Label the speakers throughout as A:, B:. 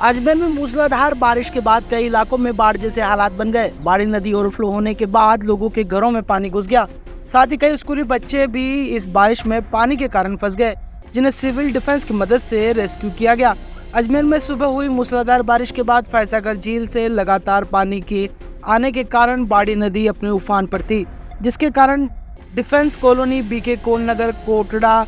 A: अजमेर में मूसलाधार बारिश के बाद कई इलाकों में बाढ़ जैसे हालात बन गए। बाड़ी नदी ओवरफ्लो होने के बाद लोगों के घरों में पानी घुस गया। साथ ही कई स्कूली बच्चे भी इस बारिश में पानी के कारण फंस गए, जिन्हें सिविल डिफेंस की मदद से रेस्क्यू किया गया। अजमेर में सुबह हुई मूसलाधार बारिश के बाद फैसागर झील से लगातार पानी के आने के कारण बाड़ी नदी अपने उफान पर थी, जिसके कारण defence colony, BK Kolnagar, Kotda,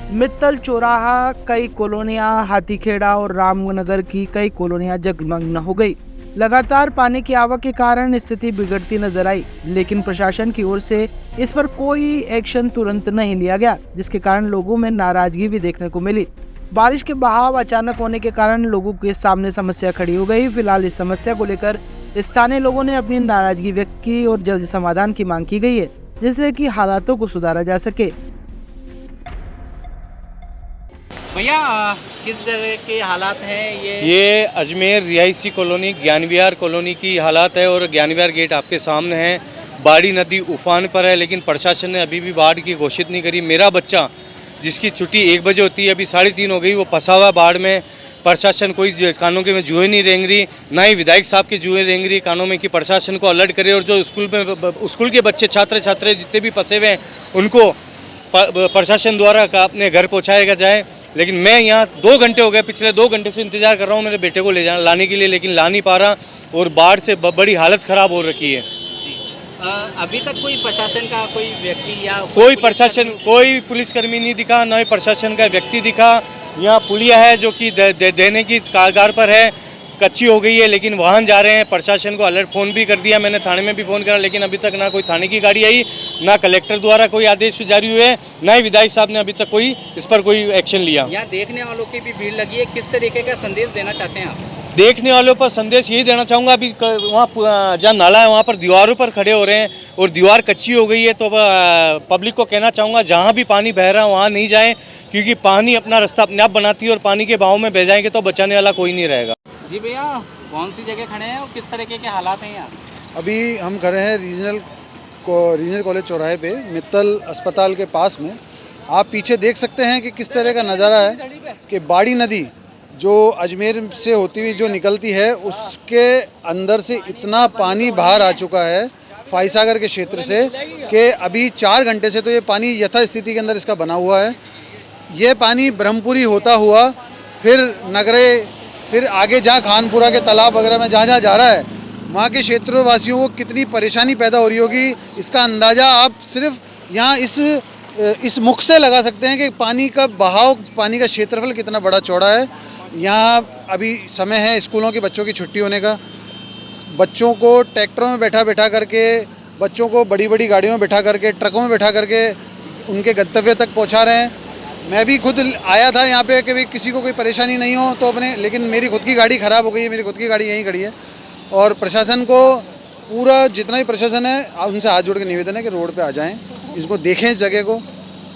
A: Mittal चौराहा, कई कॉलोनियां, हाथीखेड़ा और रामनगर की कई कॉलोनियां जलमग्न हो गई। लगातार पानी की आवक के कारण स्थिति बिगड़ती नजर आई, लेकिन प्रशासन की ओर से इस पर कोई एक्शन तुरंत नहीं लिया गया, जिसके कारण लोगों में नाराजगी भी देखने को मिली। बारिश के बहाव अचानक होने के कारण लोगों के सामने समस्या खड़ी हो गई। फिलहाल इस समस्या को लेकर स्थानीय लोगों ने अपनी नाराजगी व्यक्त की और जल्द समाधान की मांग की गई है, जिससे कि हालातों को सुधारा जा सके।
B: भैया किस जगह के हालात हैं
C: ये अजमेर रिहायशी कॉलोनी ज्ञान विहार कॉलोनी की हालात है और ज्ञान विहार गेट आपके सामने है। बाड़ी नदी उफान पर है, लेकिन प्रशासन ने अभी भी बाढ़ की घोषित नहीं करी। मेरा बच्चा जिसकी छुट्टी 1 बजे होती है, अभी 3:30 हो गई, वो फंसा हुआ बाढ़ में। प्रशासन कोई कानों के में जुए नहीं रेंग रही, ना ही विधायक साहब की जुए रेंग रही कानों में कि प्रशासन को अलर्ट करे और जो स्कूल के बच्चे छात्र जितने भी फंसे हुए हैं उनको प्रशासन द्वारा अपने घर पहुँचाया जाए। लेकिन मैं यहाँ 2 घंटे हो गए, पिछले 2 घंटे से इंतजार कर रहा हूँ मेरे बेटे को लाने के लिए, लेकिन ला नहीं पा रहा और बाढ़ से बड़ी हालत ख़राब हो रखी है।
B: अभी तक कोई प्रशासन का कोई व्यक्ति या
C: कोई पुलिसकर्मी नहीं दिखा, न ही प्रशासन का व्यक्ति दिखा। यहाँ पुलिया है जो कि देने की कागार पर है, कच्ची हो गई है, लेकिन वाहन जा रहे हैं। प्रशासन को अलर्ट फ़ोन भी कर दिया, मैंने थाने में भी फ़ोन करा, लेकिन अभी तक ना कोई थाने की गाड़ी आई, ना कलेक्टर द्वारा कोई आदेश जारी हुए, ना ही विधायक साहब ने अभी तक इस पर कोई एक्शन लिया।
B: यहाँ देखने वालों की भी भीड़ लगी है, किस तरीके का संदेश देना चाहते हैं आप?
C: देखने वालों पर संदेश यही देना चाहूँगा, अभी वहाँ जहाँ नाला है वहाँ पर दीवारों पर खड़े हो रहे हैं और दीवार कच्ची हो गई है, तो पब्लिक को कहना चाहूँगा जहाँ भी पानी बह रहा है वहाँ नहीं जाएँ, क्योंकि पानी अपना रास्ता अपने आप बनाती है और पानी के बहाव में बह जाएंगे तो बचाने वाला कोई नहीं रहेगा।
B: जी भैया, कौन सी जगह खड़े हैं और किस तरीके के हालात हैं यहाँ?
D: अभी हम खड़े हैं रीजनल कॉलेज चौराहे पे, मित्तल अस्पताल के पास में। आप पीछे देख सकते हैं कि किस तरह का नज़ारा है कि बाड़ी नदी जो अजमेर से होती हुई जो निकलती है, उसके अंदर से इतना पानी बाहर आ चुका है फैसागर के क्षेत्र से कि अभी 4 घंटे से तो ये पानी यथास्थिति के अंदर इसका बना हुआ है। ये पानी ब्रह्मपुरी होता हुआ फिर नगरे, फिर आगे जहाँ खानपुरा के तालाब वगैरह में जहाँ जा रहा है, वहाँ के क्षेत्रवासियों को कितनी परेशानी पैदा हो रही होगी, इसका अंदाज़ा आप सिर्फ यहाँ इस मुख से लगा सकते हैं कि पानी का बहाव, पानी का क्षेत्रफल कितना बड़ा चौड़ा है। यहाँ अभी समय है स्कूलों के बच्चों की छुट्टी होने का। बच्चों को ट्रैक्टरों में बैठा करके, बच्चों को बड़ी बड़ी गाड़ियों में बैठा करके, ट्रकों में बैठा करके उनके गंतव्य तक पहुँचा रहे हैं। मैं भी खुद आया था यहाँ पे कि भाई किसी को कोई परेशानी नहीं हो तो अपने, लेकिन मेरी खुद की गाड़ी ख़राब हो गई है, मेरी खुद की गाड़ी यहीं खड़ी है। और प्रशासन को पूरा जितना भी प्रशासन है उनसे हाथ जोड़ के निवेदन है कि रोड पे आ जाएं, इसको देखें इस जगह को,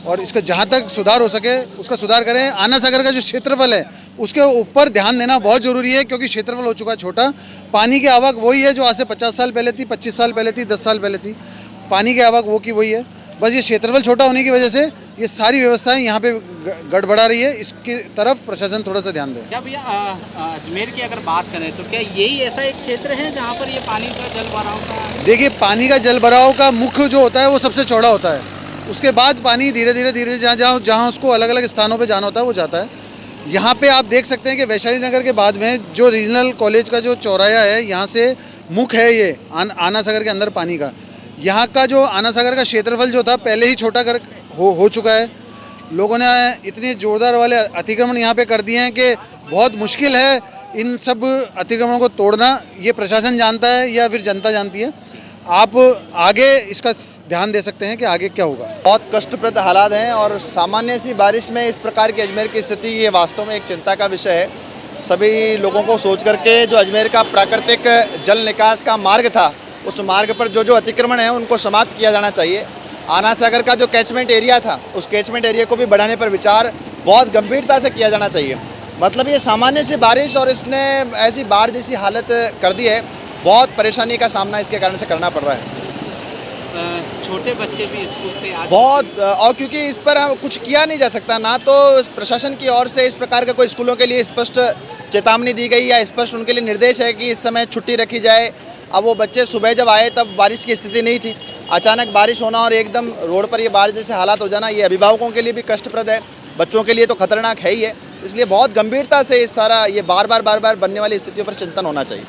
D: और इसका जहाँ तक सुधार हो सके उसका सुधार करें। आना सागर का जो क्षेत्रफल है उसके ऊपर ध्यान देना बहुत ज़रूरी है, क्योंकि क्षेत्रफल हो चुका है छोटा। पानी की आवक वही है जो आज से 50 साल पहले थी, 25 साल पहले थी, 10 साल पहले थी। पानी की आवक वो की वही है, बस ये क्षेत्रफल छोटा होने की वजह से ये सारी व्यवस्थाएं यहाँ पे गड़बड़ा रही है। इसकी तरफ प्रशासन थोड़ा सा ध्यान दे।
B: क्या भैया, अजमेर की अगर बात करें तो क्या यही ऐसा एक क्षेत्र है जहाँ पर ये पानी का जल भराव का?
D: देखिए, पानी का जल भराव का मुख्य जो होता है वो सबसे चौड़ा होता है, उसके बाद पानी धीरे धीरे जहाँ उसको अलग अलग स्थानों पे जाना होता है वो जाता है। यहाँ पे आप देख सकते हैं कि वैशाली नगर के बाद में जो रीजनल कॉलेज का जो चौराहा है, यहाँ से मुख है ये आना सागर के अंदर पानी का। यहाँ का जो आना सागर का क्षेत्रफल जो था पहले ही छोटा हो चुका है। लोगों ने इतने ज़ोरदार वाले अतिक्रमण यहाँ पे कर दिए हैं कि बहुत मुश्किल है इन सब अतिक्रमणों को तोड़ना। ये प्रशासन जानता है या फिर जनता जानती है। आप आगे इसका ध्यान दे सकते हैं कि आगे क्या होगा।
E: बहुत कष्टप्रद हालात हैं और सामान्य सी बारिश में इस प्रकार की अजमेर की स्थिति ये वास्तव में एक चिंता का विषय है। सभी लोगों को सोच करके जो अजमेर का प्राकृतिक जल निकास का मार्ग था, उस मार्ग पर जो अतिक्रमण है उनको समाप्त किया जाना चाहिए। आना सागर का जो कैचमेंट एरिया था, उस कैचमेंट एरिया को भी बढ़ाने पर विचार बहुत गंभीरता से किया जाना चाहिए। मतलब ये सामान्य सी बारिश और इसने ऐसी बाढ़ जैसी हालत कर दी है, बहुत परेशानी का सामना इसके कारण से करना पड़ रहा है।
B: छोटे बच्चे भी स्कूल से
E: बहुत, और क्योंकि इस पर कुछ किया नहीं जा सकता, ना तो प्रशासन की ओर से इस प्रकार का कोई स्कूलों के लिए स्पष्ट चेतावनी दी गई या स्पष्ट उनके लिए निर्देश है कि इस समय छुट्टी रखी जाए। अब वो बच्चे सुबह जब आए तब बारिश की स्थिति नहीं थी, अचानक बारिश होना और एकदम रोड पर ये बारिश जैसे हालात हो जाना, ये अभिभावकों के लिए भी कष्टप्रद है, बच्चों के लिए तो खतरनाक है ही है। इसलिए बहुत गंभीरता से इस सारा ये बार बार बनने वाली स्थितियों पर चिंतन होना चाहिए।